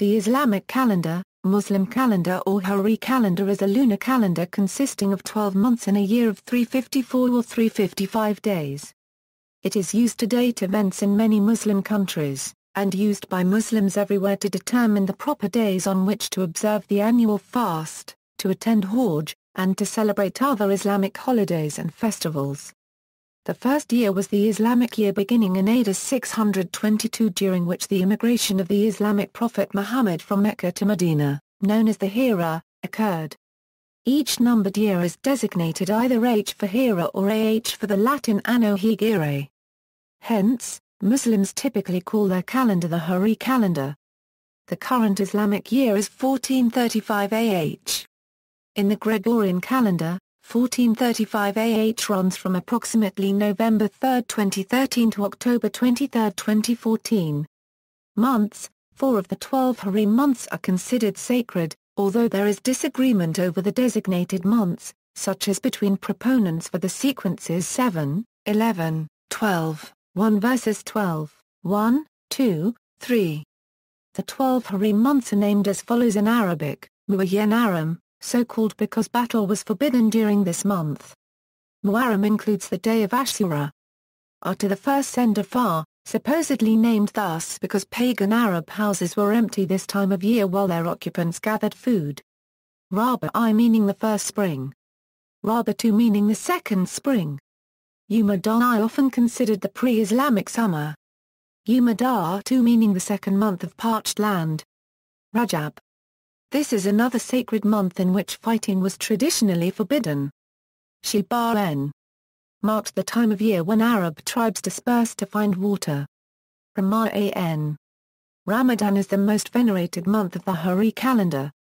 The Islamic calendar, Muslim calendar or Hijri calendar is a lunar calendar consisting of 12 months in a year of 354 or 355 days. It is used to date events in many Muslim countries, and used by Muslims everywhere to determine the proper days on which to observe the annual fast, to attend Hajj, and to celebrate other Islamic holidays and festivals. The first year was the Islamic year beginning in AD 622, during which the immigration of the Islamic prophet Muhammad from Mecca to Medina, known as the Hijra, occurred. Each numbered year is designated either H for Hijra or AH for the Latin Anno Hijri. Hence, Muslims typically call their calendar the Hijri calendar. The current Islamic year is 1435 AH. In the Gregorian calendar, 1435 AH runs from approximately November 3, 2013 to October 23, 2014. Months: 4 of the 12 Hijri months are considered sacred, although there is disagreement over the designated months, such as between proponents for the sequences 7, 11, 12, 1 versus 12, 1, 2, 3. The 12 Hijri months are named as follows in Arabic: Muharram, so called because battle was forbidden during this month. Muharram includes the day of Ashura. To the first sender Far, supposedly named thus because pagan Arab houses were empty this time of year while their occupants gathered food. Rabi'i meaning the first spring. Rabi'u meaning the second spring. Ramadan often considered the pre-Islamic summer. Ramadan meaning the second month of parched land. Rajab. This is another sacred month in which fighting was traditionally forbidden. Sha'ban marked the time of year when Arab tribes dispersed to find water. Ramadan. Ramadan is the most venerated month of the Hijri calendar.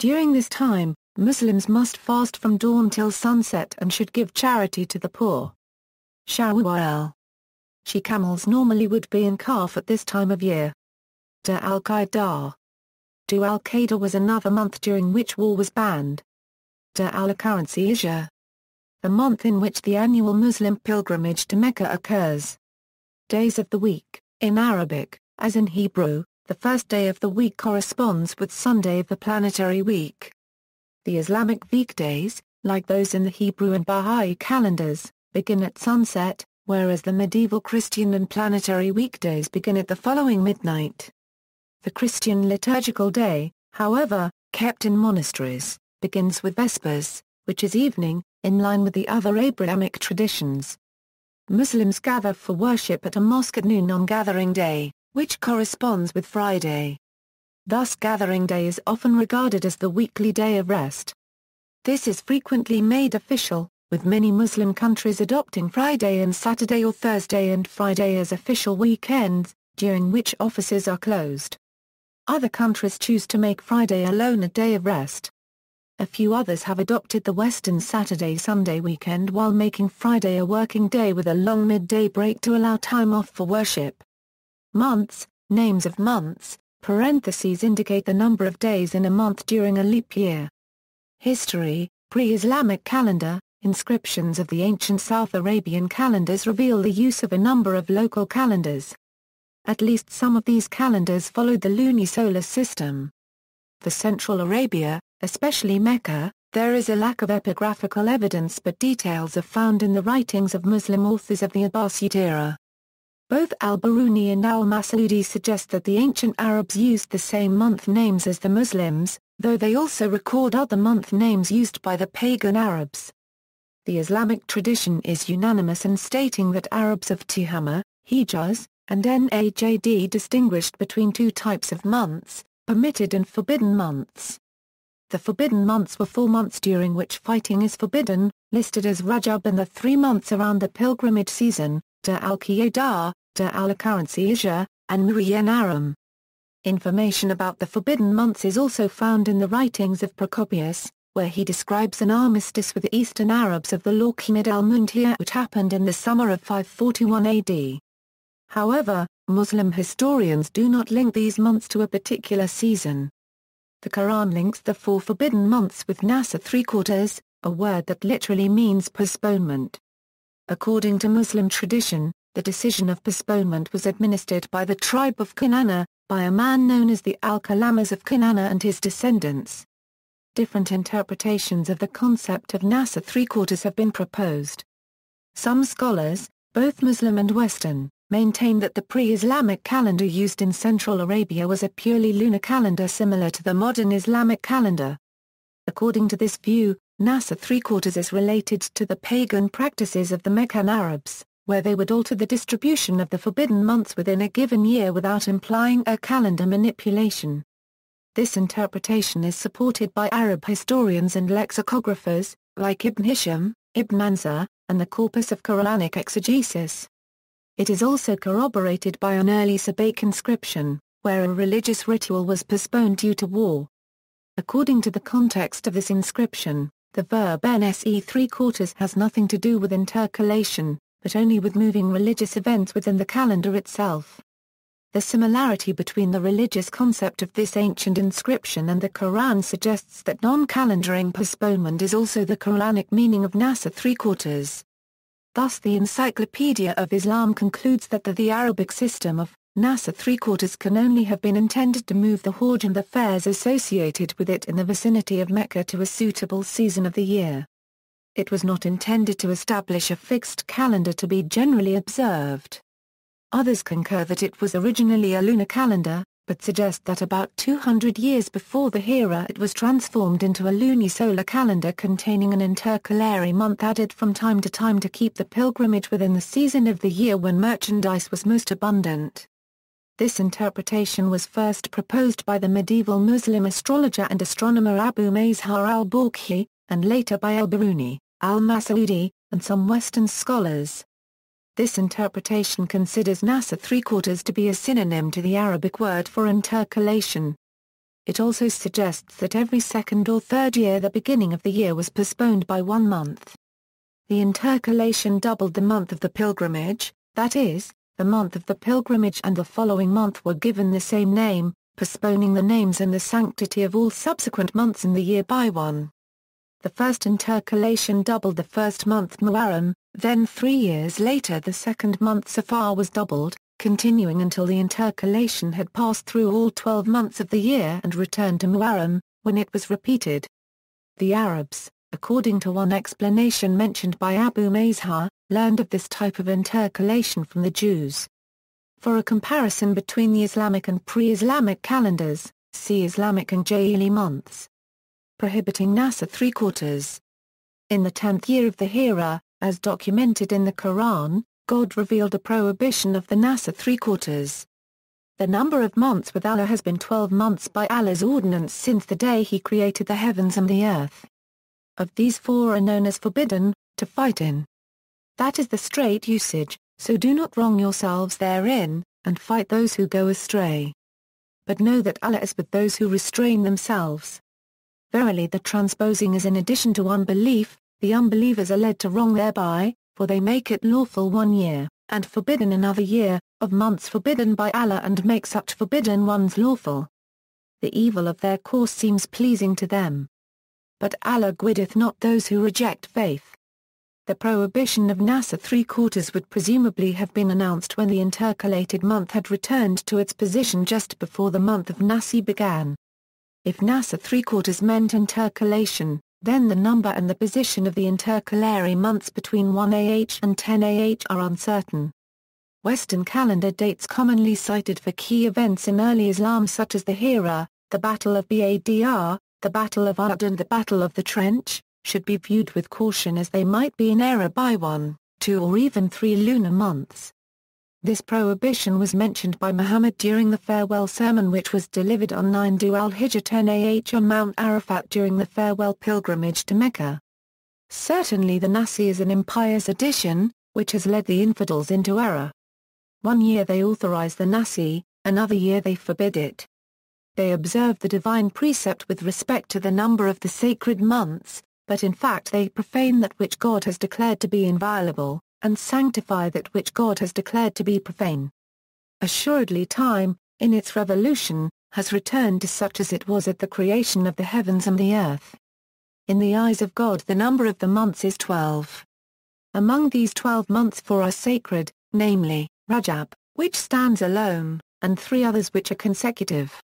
During this time, Muslims must fast from dawn till sunset and should give charity to the poor. Shawwal. She-camels normally would be in calf at this time of year. Al-Qaeda. Al-Qaeda was another month during which war was banned. Al-Hijri. The month in which the annual Muslim pilgrimage to Mecca occurs. Days of the week: in Arabic, as in Hebrew, the first day of the week corresponds with Sunday of the planetary week. The Islamic weekdays, like those in the Hebrew and Baha'i calendars, begin at sunset, whereas the medieval Christian and planetary weekdays begin at the following midnight. The Christian liturgical day, however, kept in monasteries, begins with Vespers, which is evening, in line with the other Abrahamic traditions. Muslims gather for worship at a mosque at noon on Gathering Day, which corresponds with Friday. Thus Gathering Day is often regarded as the weekly day of rest. This is frequently made official, with many Muslim countries adopting Friday and Saturday or Thursday and Friday as official weekends, during which offices are closed. Other countries choose to make Friday alone a day of rest. A few others have adopted the Western Saturday-Sunday weekend while making Friday a working day with a long midday break to allow time off for worship. Months: names of months, parentheses indicate the number of days in a month during a leap year. History: Pre-Islamic calendar, inscriptions of the ancient South Arabian calendars reveal the use of a number of local calendars. At least some of these calendars followed the lunisolar system. For Central Arabia, especially Mecca, there is a lack of epigraphical evidence, but details are found in the writings of Muslim authors of the Abbasid era. Both al-Biruni and al-Masudi suggest that the ancient Arabs used the same month names as the Muslims, though they also record other month names used by the pagan Arabs. The Islamic tradition is unanimous in stating that Arabs of Tihama, Hijaz, and Najd distinguished between two types of months, permitted and forbidden months. The forbidden months were 4 months during which fighting is forbidden, listed as Rajab, and the 3 months around the pilgrimage season, Al-Qaeda, Al-Hijri, and Muharram. Information about the forbidden months is also found in the writings of Procopius, where he describes an armistice with the Eastern Arabs of the Lawqimid al-Muntiya which happened in the summer of 541 AD. However, Muslim historians do not link these months to a particular season. The Quran links the 4 forbidden months with Nasa 3/4, a word that literally means postponement. According to Muslim tradition, the decision of postponement was administered by the tribe of Kinana, by a man known as the Al-Kalamas of Kinana and his descendants. Different interpretations of the concept of Nasa 3/4 have been proposed. Some scholars, both Muslim and Western, maintain that the pre-Islamic calendar used in Central Arabia was a purely lunar calendar similar to the modern Islamic calendar. According to this view, Nasa 3/4 is related to the pagan practices of the Meccan Arabs, where they would alter the distribution of the forbidden months within a given year without implying a calendar manipulation. This interpretation is supported by Arab historians and lexicographers, like Ibn Hisham, Ibn Manzur, and the corpus of Quranic exegesis. It is also corroborated by an early Sabaic inscription, where a religious ritual was postponed due to war. According to the context of this inscription, the verb nse 3/4 has nothing to do with intercalation, but only with moving religious events within the calendar itself. The similarity between the religious concept of this ancient inscription and the Quran suggests that non-calendaring postponement is also the Quranic meaning of Nasa 3/4. Thus the Encyclopedia of Islam concludes that the Arabic system of Nasa 3/4 can only have been intended to move the Hajj and the fairs associated with it in the vicinity of Mecca to a suitable season of the year. It was not intended to establish a fixed calendar to be generally observed. Others concur that it was originally a lunar calendar, but suggest that about 200 years before the Hijra it was transformed into a lunisolar calendar containing an intercalary month added from time to time to keep the pilgrimage within the season of the year when merchandise was most abundant. This interpretation was first proposed by the medieval Muslim astrologer and astronomer Abu Mazhar al-Balkhi, and later by al-Biruni, al-Masaudi, and some Western scholars. This interpretation considers Nasa 3/4 to be a synonym to the Arabic word for intercalation. It also suggests that every second or third year the beginning of the year was postponed by 1 month. The intercalation doubled the month of the pilgrimage, that is, the month of the pilgrimage and the following month were given the same name, postponing the names and the sanctity of all subsequent months in the year by 1. The first intercalation doubled the first month Muharram, then 3 years later the second month Safar was doubled, continuing until the intercalation had passed through all 12 months of the year and returned to Muharram, when it was repeated. The Arabs, according to one explanation mentioned by Abu Mazhar, learned of this type of intercalation from the Jews. For a comparison between the Islamic and pre-Islamic calendars, see Islamic and Jahili months. Prohibiting Nasa 3/4. In the 10th year of the Hijra, as documented in the Quran, God revealed a prohibition of the Nasa 3/4. The number of months with Allah has been 12 months by Allah's ordinance since the day He created the heavens and the earth. Of these 4 are known as forbidden, to fight in. That is the straight usage, so do not wrong yourselves therein, and fight those who go astray. But know that Allah is with those who restrain themselves. Verily the transposing is in addition to unbelief, the unbelievers are led to wrong thereby, for they make it lawful 1 year, and forbidden another year, of months forbidden by Allah and make such forbidden ones lawful. The evil of their course seems pleasing to them. But Allah guideth not those who reject faith. The prohibition of Nasa 3/4 would presumably have been announced when the intercalated month had returned to its position just before the month of Nasi began. If Nasa 3/4 meant intercalation, then the number and the position of the intercalary months between 1 and 10 are uncertain. Western calendar dates commonly cited for key events in early Islam such as the Hijra, the Battle of Badr, the Battle of Uhud and the Battle of the Trench, should be viewed with caution as they might be in error by 1, 2 or even 3 lunar months. This prohibition was mentioned by Muhammad during the farewell sermon which was delivered on 9 Dhu al-Hijjah 10 on Mount Arafat during the farewell pilgrimage to Mecca. Certainly the Nasi is an impious addition, which has led the infidels into error. 1 year they authorize the Nasi, another year they forbid it. They observe the divine precept with respect to the number of the sacred months, but in fact they profane that which God has declared to be inviolable, and sanctify that which God has declared to be profane. Assuredly time, in its revolution, has returned to such as it was at the creation of the heavens and the earth. In the eyes of God the number of the months is 12. Among these 12 months 4 are sacred, namely, Rajab, which stands alone, and 3 others which are consecutive.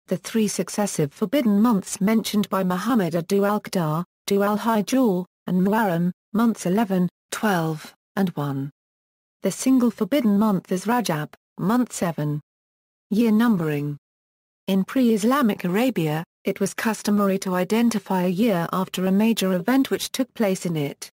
The 3 successive forbidden months mentioned by Muhammad are Dhu al-Qadar, Dhu al-Hijr, and Muharram, months 11, 12, and 1. The single forbidden month is Rajab, month 7. Year numbering. In pre-Islamic Arabia, it was customary to identify a year after a major event which took place in it.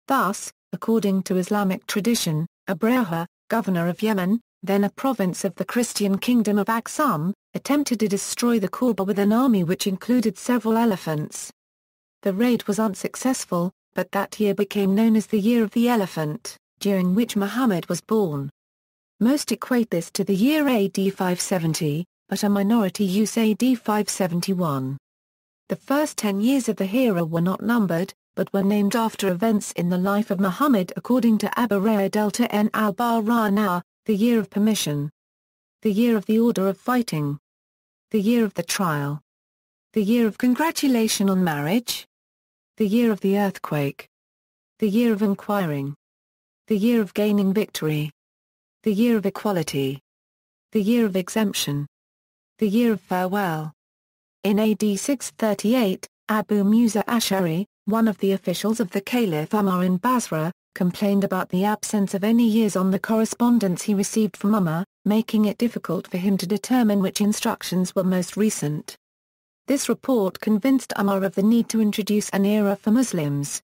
Thus, according to Islamic tradition, Abraha, governor of Yemen, then a province of the Christian kingdom of Aksum, attempted to destroy the Kaaba with an army which included several elephants. The raid was unsuccessful, but that year became known as the Year of the Elephant, during which Muhammad was born. Most equate this to the year AD 570, but a minority use AD 571. The first 10 years of the Hijra were not numbered, but were named after events in the life of Muhammad according to Abu Raya Delta N al-Barana, the year of permission, the year of the order of fighting, the year of the trial, the year of congratulation on marriage, the year of the earthquake, the year of inquiring, the year of gaining victory, the year of equality, the year of exemption, the year of farewell. In AD 638, Abu Musa Ash'ari, one of the officials of the Caliph Umar in Basra, complained about the absence of any years on the correspondence he received from Umar, making it difficult for him to determine which instructions were most recent. This report convinced Umar of the need to introduce an era for Muslims.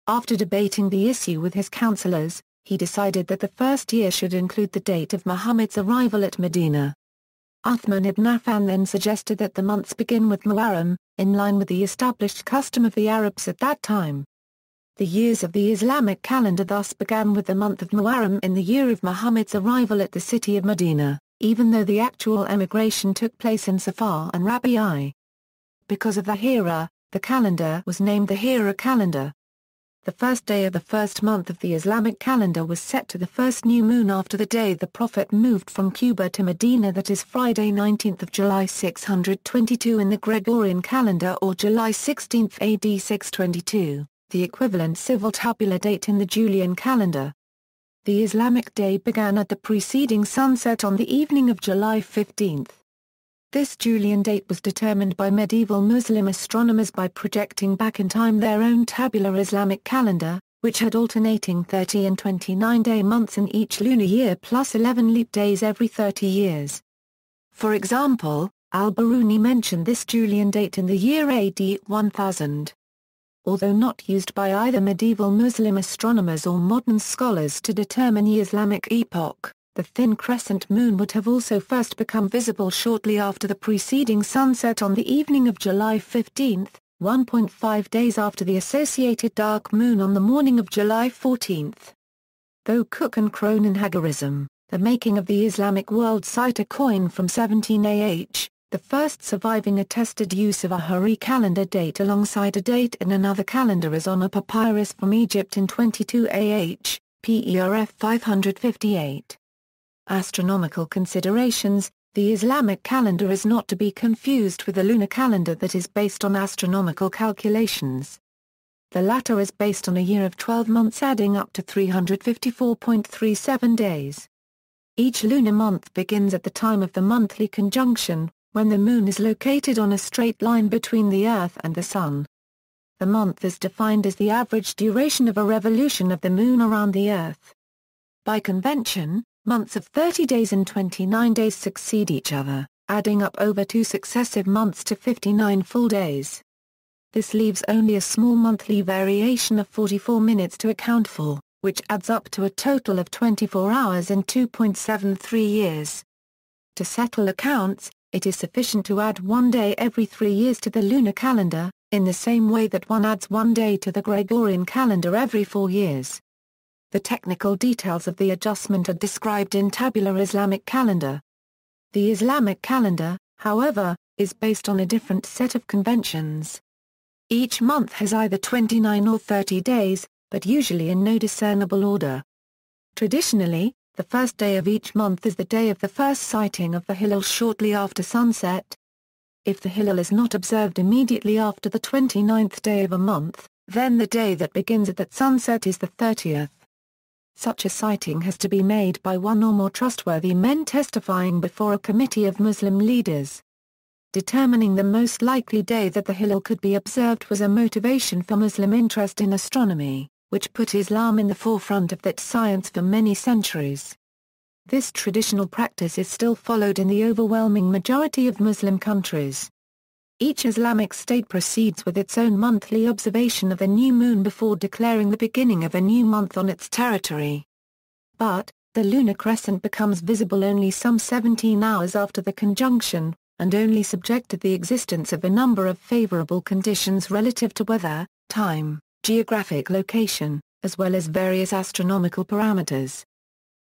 After debating the issue with his counselors, he decided that the first year should include the date of Muhammad's arrival at Medina. Uthman ibn Affan then suggested that the months begin with Muharram, in line with the established custom of the Arabs at that time. The years of the Islamic calendar thus began with the month of Muharram in the year of Muhammad's arrival at the city of Medina, even though the actual emigration took place in Safar and Rabi'i. Because of the Hijra, the calendar was named the Hijra calendar. The first day of the first month of the Islamic calendar was set to the first new moon after the day the Prophet moved from Cuba to Medina, that is Friday 19th of July 622 in the Gregorian calendar, or July 16th AD 622, the equivalent civil tabular date in the Julian calendar. The Islamic day began at the preceding sunset on the evening of July 15th. This Julian date was determined by medieval Muslim astronomers by projecting back in time their own tabular Islamic calendar, which had alternating 30 and 29-day months in each lunar year plus 11 leap days every 30 years. For example, al-Biruni mentioned this Julian date in the year AD 1000. Although not used by either medieval Muslim astronomers or modern scholars to determine the Islamic epoch, the thin crescent moon would have also first become visible shortly after the preceding sunset on the evening of July 15, 1.5 days after the associated dark moon on the morning of July 14. Though Cook and Cronin Hagerism, the making of the Islamic world cite a coin from 17 AH, the first surviving attested use of a Hijri calendar date alongside a date in another calendar is on a papyrus from Egypt in 22 AH, PERF 558. Astronomical considerations. The Islamic calendar is not to be confused with the lunar calendar that is based on astronomical calculations. The latter is based on a year of 12 months adding up to 354.37 days. Each lunar month begins at the time of the monthly conjunction, when the moon is located on a straight line between the Earth and the Sun. The month is defined as the average duration of a revolution of the moon around the Earth. By convention, months of 30 days and 29 days succeed each other, adding up over 2 successive months to 59 full days. This leaves only a small monthly variation of 44 minutes to account for, which adds up to a total of 24 hours in 2.73 years. To settle accounts, it is sufficient to add 1 day every 3 years to the lunar calendar, in the same way that one adds 1 day to the Gregorian calendar every 4 years. The technical details of the adjustment are described in Tabular Islamic Calendar. The Islamic calendar, however, is based on a different set of conventions. Each month has either 29 or 30 days, but usually in no discernible order. Traditionally, the first day of each month is the day of the first sighting of the Hilal shortly after sunset. If the Hilal is not observed immediately after the 29th day of a month, then the day that begins at that sunset is the 30th. such a sighting has to be made by one or more trustworthy men testifying before a committee of Muslim leaders. Determining the most likely day that the hilal could be observed was a motivation for Muslim interest in astronomy, which put Islam in the forefront of that science for many centuries. This traditional practice is still followed in the overwhelming majority of Muslim countries. Each Islamic state proceeds with its own monthly observation of the new moon before declaring the beginning of a new month on its territory. But, the lunar crescent becomes visible only some 17 hours after the conjunction, and only subject to the existence of a number of favorable conditions relative to weather, time, geographic location, as well as various astronomical parameters.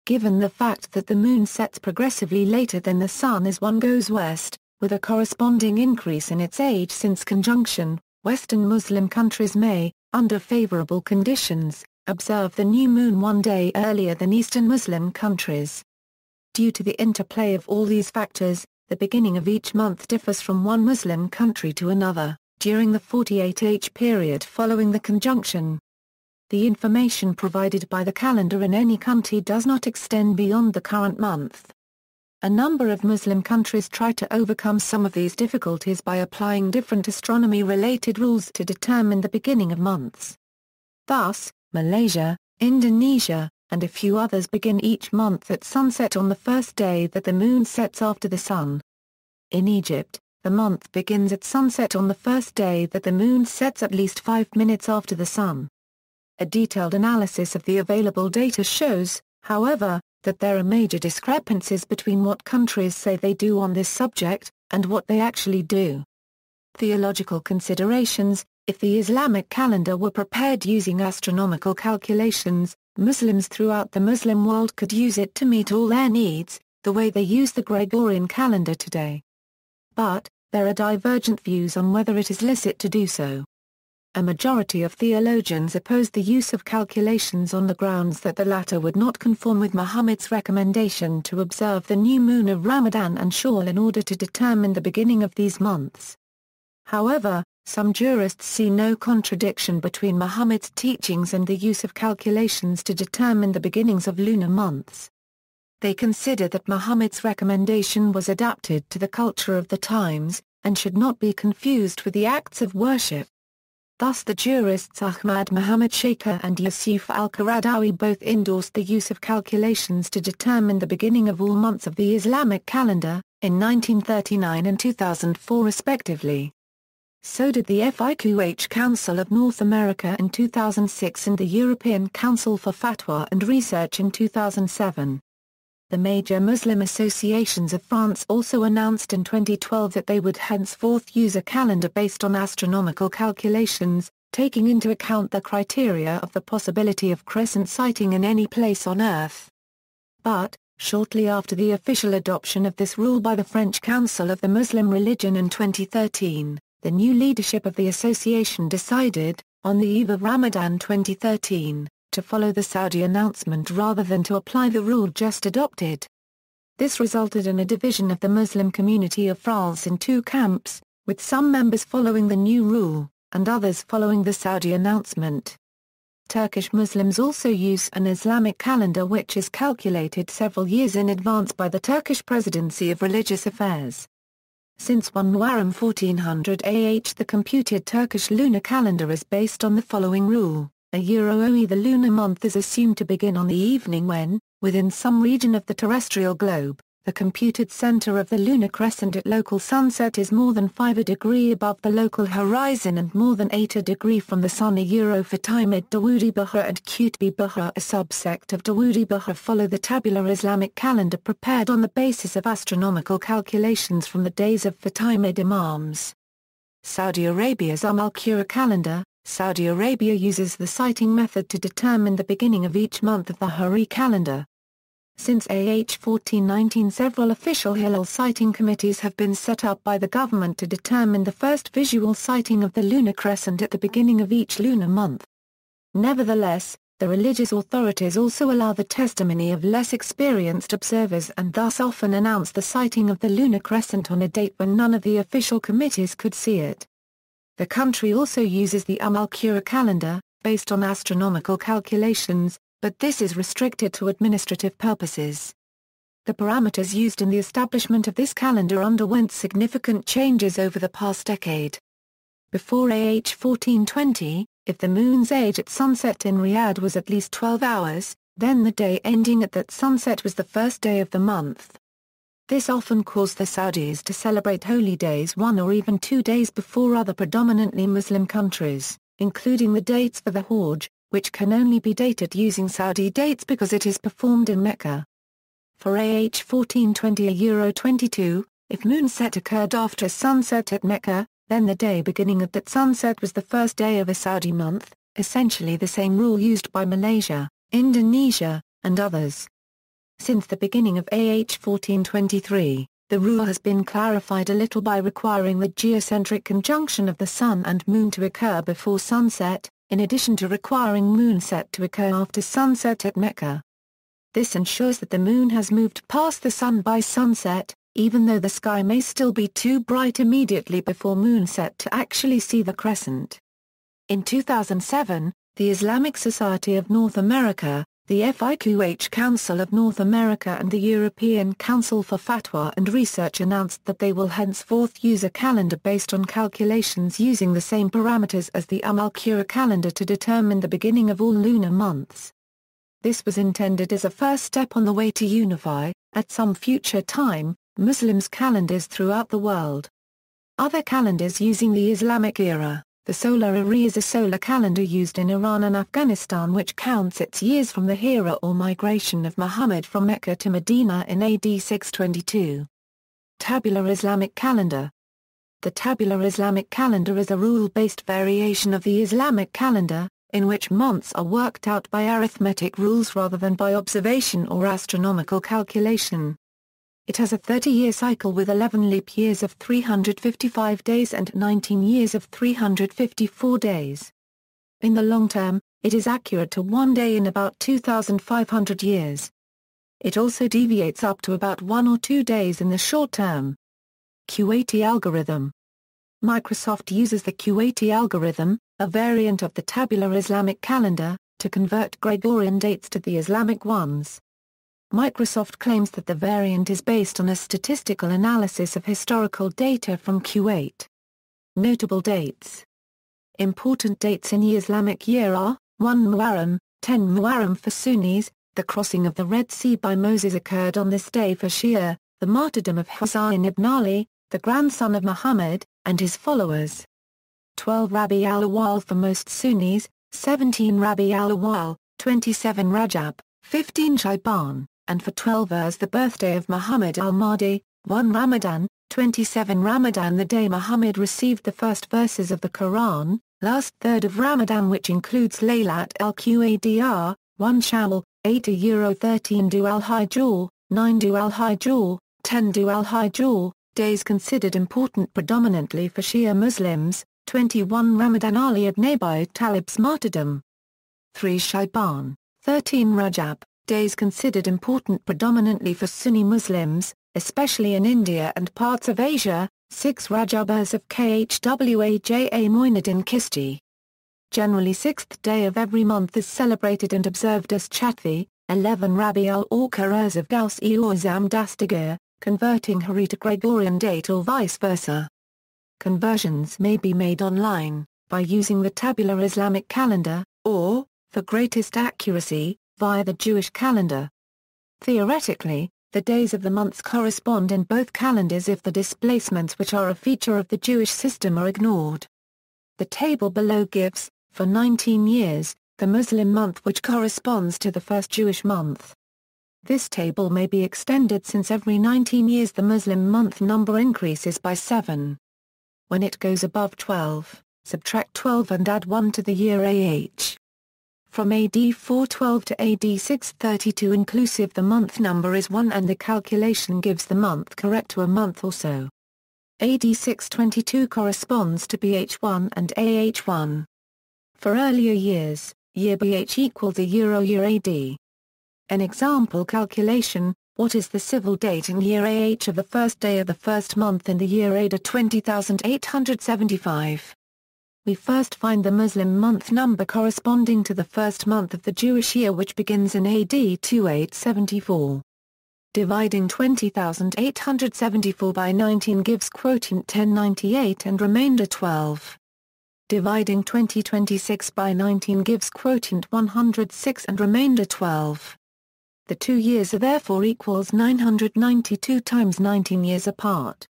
Given the fact that the moon sets progressively later than the sun as one goes west, with a corresponding increase in its age since conjunction, Western Muslim countries may, under favorable conditions, observe the new moon one day earlier than Eastern Muslim countries. Due to the interplay of all these factors, the beginning of each month differs from one Muslim country to another, during the 48-H period following the conjunction. The information provided by the calendar in any country does not extend beyond the current month. A number of Muslim countries try to overcome some of these difficulties by applying different astronomy-related rules to determine the beginning of months. Thus, Malaysia, Indonesia, and a few others begin each month at sunset on the first day that the moon sets after the sun. In Egypt, the month begins at sunset on the first day that the moon sets at least 5 minutes after the sun. A detailed analysis of the available data shows, however, that there are major discrepancies between what countries say they do on this subject, and what they actually do. Theological Considerations. If the Islamic calendar were prepared using astronomical calculations, Muslims throughout the Muslim world could use it to meet all their needs, the way they use the Gregorian calendar today. But, there are divergent views on whether it is licit to do so. A majority of theologians oppose the use of calculations on the grounds that the latter would not conform with Muhammad's recommendation to observe the new moon of Ramadan and Shawwal in order to determine the beginning of these months. However, some jurists see no contradiction between Muhammad's teachings and the use of calculations to determine the beginnings of lunar months. They consider that Muhammad's recommendation was adapted to the culture of the times, and should not be confused with the acts of worship. Thus the jurists Ahmad Muhammad Shaker and Yusuf al-Qaradawi both endorsed the use of calculations to determine the beginning of all months of the Islamic calendar, in 1939 and 2004 respectively. So did the FIQH Council of North America in 2006 and the European Council for Fatwa and Research in 2007. The major Muslim associations of France also announced in 2012 that they would henceforth use a calendar based on astronomical calculations, taking into account the criteria of the possibility of crescent sighting in any place on Earth. But, shortly after the official adoption of this rule by the French Council of the Muslim Religion in 2013, the new leadership of the association decided, on the eve of Ramadan 2013, to follow the Saudi announcement rather than to apply the rule just adopted. This resulted in a division of the Muslim community of France in two camps, with some members following the new rule, and others following the Saudi announcement. Turkish Muslims also use an Islamic calendar which is calculated several years in advance by the Turkish Presidency of Religious Affairs. Since 1 Muharram 1400 AH, the computed Turkish lunar calendar is based on the following rule: OE the lunar month is assumed to begin on the evening when, within some region of the terrestrial globe, the computed center of the lunar crescent at local sunset is more than 5 degree above the local horizon and more than 8 degree from the sun. For Timid Dawoodi Bohra and Qutbi Bohra, a subsect of Dawoodi Bohra, follow the tabular Islamic calendar prepared on the basis of astronomical calculations from the days of Fatimid Imams. Saudi Arabia's al-Qura calendar. Saudi Arabia uses the sighting method to determine the beginning of each month of the Hijri calendar. Since 1419, several official hilal sighting committees have been set up by the government to determine the first visual sighting of the lunar crescent at the beginning of each lunar month. Nevertheless, the religious authorities also allow the testimony of less experienced observers and thus often announce the sighting of the lunar crescent on a date when none of the official committees could see it. The country also uses the al-Qura calendar, based on astronomical calculations, but this is restricted to administrative purposes. The parameters used in the establishment of this calendar underwent significant changes over the past decade. Before AH 1420, if the moon's age at sunset in Riyadh was at least 12 hours, then the day ending at that sunset was the first day of the month. This often caused the Saudis to celebrate holy days 1 or even 2 days before other predominantly Muslim countries, including the dates for the Hajj, which can only be dated using Saudi dates because it is performed in Mecca. For AH 1420 if moonset occurred after sunset at Mecca, then the day beginning at that sunset was the first day of a Saudi month, essentially the same rule used by Malaysia, Indonesia, and others. Since the beginning of AH 1423, the rule has been clarified a little by requiring the geocentric conjunction of the Sun and Moon to occur before sunset, in addition to requiring moonset to occur after sunset at Mecca. This ensures that the Moon has moved past the Sun by sunset, even though the sky may still be too bright immediately before moonset to actually see the crescent. In 2007, the Islamic Society of North America, the FIQH Council of North America and the European Council for Fatwa and Research announced that they will henceforth use a calendar based on calculations using the same parameters as the al-Qura calendar to determine the beginning of all lunar months. This was intended as a first step on the way to unify, at some future time, Muslims' calendars throughout the world. Other calendars using the Islamic era. The solar Hijri is a solar calendar used in Iran and Afghanistan which counts its years from the Hijra or migration of Muhammad from Mecca to Medina in AD 622. Tabular Islamic Calendar. The Tabular Islamic Calendar is a rule-based variation of the Islamic calendar, in which months are worked out by arithmetic rules rather than by observation or astronomical calculation. It has a 30-year cycle with 11 leap years of 355 days and 19 years of 354 days. In the long term, it is accurate to 1 day in about 2,500 years. It also deviates up to about 1 or 2 days in the short term. Qat Algorithm. Microsoft uses the Qat algorithm, a variant of the tabular Islamic calendar, to convert Gregorian dates to the Islamic ones. Microsoft claims that the variant is based on a statistical analysis of historical data from Kuwait. Notable dates. Important dates in the Islamic year are, 1 Muharram, 10 Muharram for Sunnis, the crossing of the Red Sea by Moses occurred on this day for Shia, the martyrdom of Husayn ibn Ali, the grandson of Muhammad, and his followers. 12 Rabi al-Awwal for most Sunnis, 17 Rabi al-Awwal, 27 Rajab, 15 Shaiban, and for 12ers the birthday of Muhammad al-Mahdi, 1 Ramadan, 27 Ramadan the day Muhammad received the first verses of the Quran, last third of Ramadan which includes Laylat al-Qadr, 1 Shawwal, 8 Euro 13 Dhu al-Hijr, 9 Dhu al-Hijr, 10 Dhu al-Hijr, days considered important predominantly for Shia Muslims, 21 Ramadan Ali ibn Abi Talib's martyrdom. 3 Shaiban, 13 Rajab, days considered important predominantly for Sunni Muslims, especially in India and parts of Asia, 6 Rajabas of Khwaja Moinuddin Chishti. Generally 6th day of every month is celebrated and observed as Chathi, 11 Rabi al-Awqars of Gaus-e-Azam Dastagir, converting Hijri to Gregorian date or vice versa. Conversions may be made online, by using the tabular Islamic calendar, or, for greatest accuracy, via the Jewish calendar. Theoretically, the days of the months correspond in both calendars if the displacements which are a feature of the Jewish system are ignored. The table below gives, for 19 years, the Muslim month which corresponds to the first Jewish month. This table may be extended since every 19 years the Muslim month number increases by 7. When it goes above 12, subtract 12 and add 1 to the year AH. From AD 412 to AD 632 inclusive the month number is 1 and the calculation gives the month correct to a month or so. AD 622 corresponds to BH1 and AH1. For earlier years, year BH equals a year AD. An example calculation, what is the civil date in year AH of the first day of the first month in the year AD 20,875? we first find the Muslim month number corresponding to the first month of the Jewish year, which begins in AD 2874. Dividing 20,874 by 19 gives quotient 1098 and remainder 12. Dividing 2026 by 19 gives quotient 106 and remainder 12. The 2 years are therefore equals 992 times 19 years apart.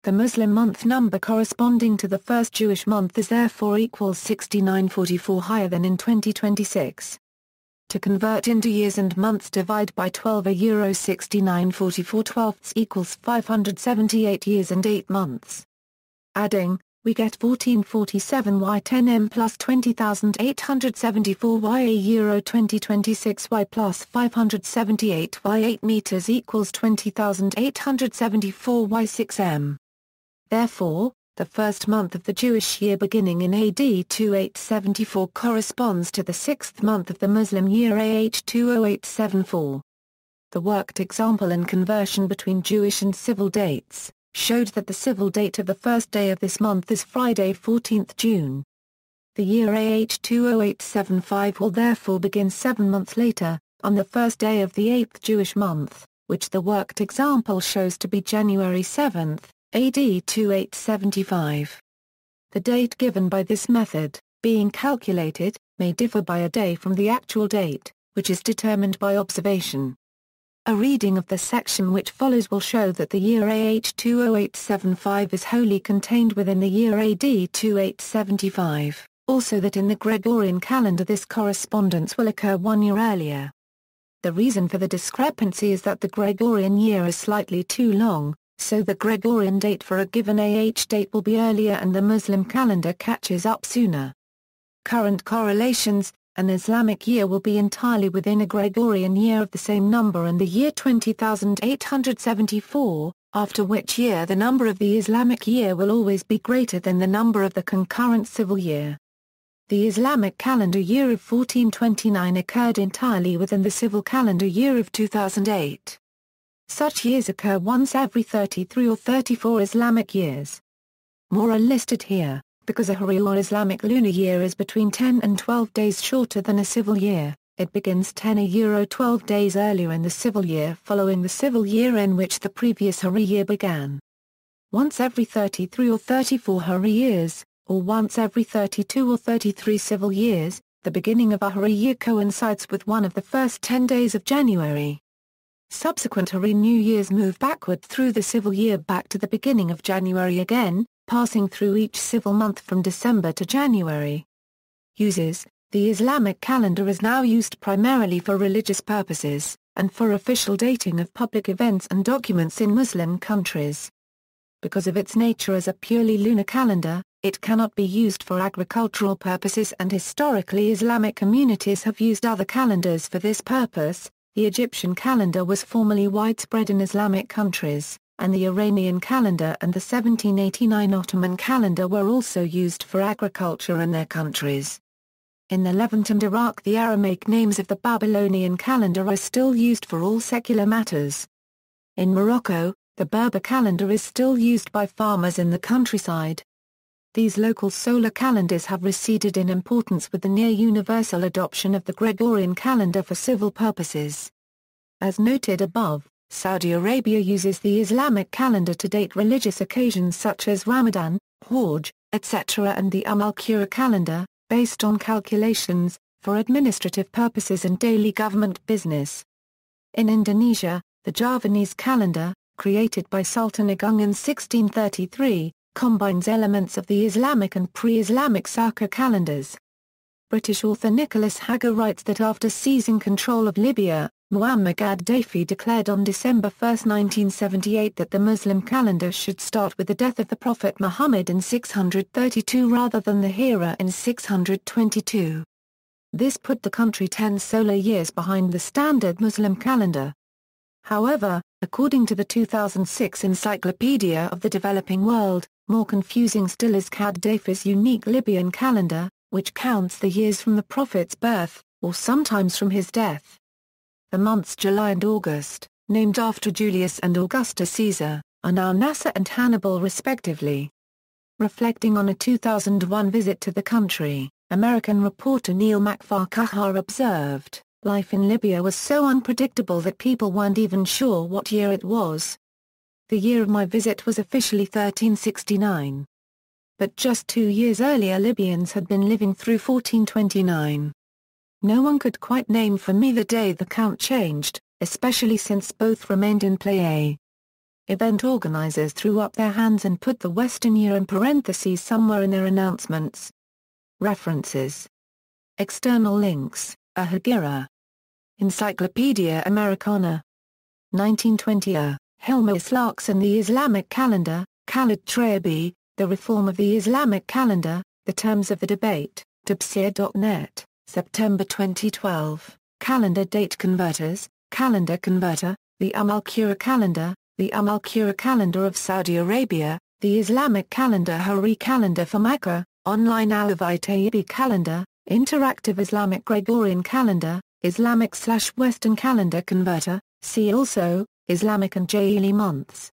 The Muslim month number corresponding to the first Jewish month is therefore equals 6944, higher than in 2026. To convert into years and months, divide by 12 euro 6944 twelfths equals 578 years and 8 months. Adding, we get 1447 y10m plus 20,874 y euro 2026 y plus 578 y8 meters equals 20,874 y6m. Therefore, the first month of the Jewish year beginning in AD 2874 corresponds to the 6th month of the Muslim year AH 20874. The worked example and conversion between Jewish and civil dates showed that the civil date of the first day of this month is Friday 14th June. The year AH 20875 will therefore begin 7 months later, on the first day of the 8th Jewish month, which the worked example shows to be January 7th. AD 2875. The date given by this method, being calculated, may differ by a day from the actual date, which is determined by observation. A reading of the section which follows will show that the year AH 20875 is wholly contained within the year AD 2875, also that in the Gregorian calendar this correspondence will occur 1 year earlier. The reason for the discrepancy is that the Gregorian year is slightly too long, so the Gregorian date for a given AH date will be earlier and the Muslim calendar catches up sooner. Current correlations: an Islamic year will be entirely within a Gregorian year of the same number and the year 20,874, after which year the number of the Islamic year will always be greater than the number of the concurrent civil year. The Islamic calendar year of 1429 occurred entirely within the civil calendar year of 2008. Such years occur once every 33 or 34 Islamic years. More are listed here, because a Hijri or Islamic lunar year is between 10 and 12 days shorter than a civil year. It begins 10 euro 12 days earlier in the civil year following the civil year in which the previous Hijri year began. Once every 33 or 34 Hijri years, or once every 32 or 33 civil years, the beginning of a Hijri year coincides with one of the first 10 days of January. Subsequent Hijri New Years move backward through the civil year back to the beginning of January again, passing through each civil month from December to January. Uses: the Islamic calendar is now used primarily for religious purposes, and for official dating of public events and documents in Muslim countries. Because of its nature as a purely lunar calendar, it cannot be used for agricultural purposes, and historically Islamic communities have used other calendars for this purpose. The Egyptian calendar was formerly widespread in Islamic countries, and the Iranian calendar and the 1789 Ottoman calendar were also used for agriculture in their countries. In the Levant and Iraq, the Aramaic names of the Babylonian calendar are still used for all secular matters. In Morocco, the Berber calendar is still used by farmers in the countryside. These local solar calendars have receded in importance with the near-universal adoption of the Gregorian calendar for civil purposes. As noted above, Saudi Arabia uses the Islamic calendar to date religious occasions such as Ramadan, Hajj, etc., and the al-Qura calendar, based on calculations, for administrative purposes and daily government business. In Indonesia, the Javanese calendar, created by Sultan Agung in 1633, combines elements of the Islamic and pre-Islamic Saka calendars. British author Nicholas Hager writes that after seizing control of Libya, Muammar Gaddafi declared on December 1, 1978 that the Muslim calendar should start with the death of the Prophet Muhammad in 632 rather than the Hijra in 622. This put the country 10 solar years behind the standard Muslim calendar. However, according to the 2006 Encyclopedia of the Developing World, more confusing still is Gaddafi's unique Libyan calendar, which counts the years from the Prophet's birth, or sometimes from his death. The months July and August, named after Julius and Augusta Caesar, are now Nasser and Hannibal respectively. Reflecting on a 2001 visit to the country, American reporter Neil MacFarquhar observed, "Life in Libya was so unpredictable that people weren't even sure what year it was. The year of my visit was officially 1369. But just 2 years earlier Libyans had been living through 1429. No one could quite name for me the day the count changed, especially since both remained in play." Event organizers threw up their hands and put the Western year in parentheses somewhere in their announcements. References. External links, A Hegira. Encyclopedia Americana. 1920. Helmer Islarks and the Islamic Calendar, Khalid Trebi, The Reform of the Islamic Calendar, The Terms of the Debate, Tafsir.net, September 2012. Calendar Date Converters, Calendar Converter, The Al-Qura Calendar, The Al-Qura Calendar of Saudi Arabia, The Islamic Calendar Hijri Calendar for Mecca, Online Alawi Calendar, Interactive Islamic Gregorian Calendar, Islamic/Western Calendar Converter, see also, Islamic and Jahili months.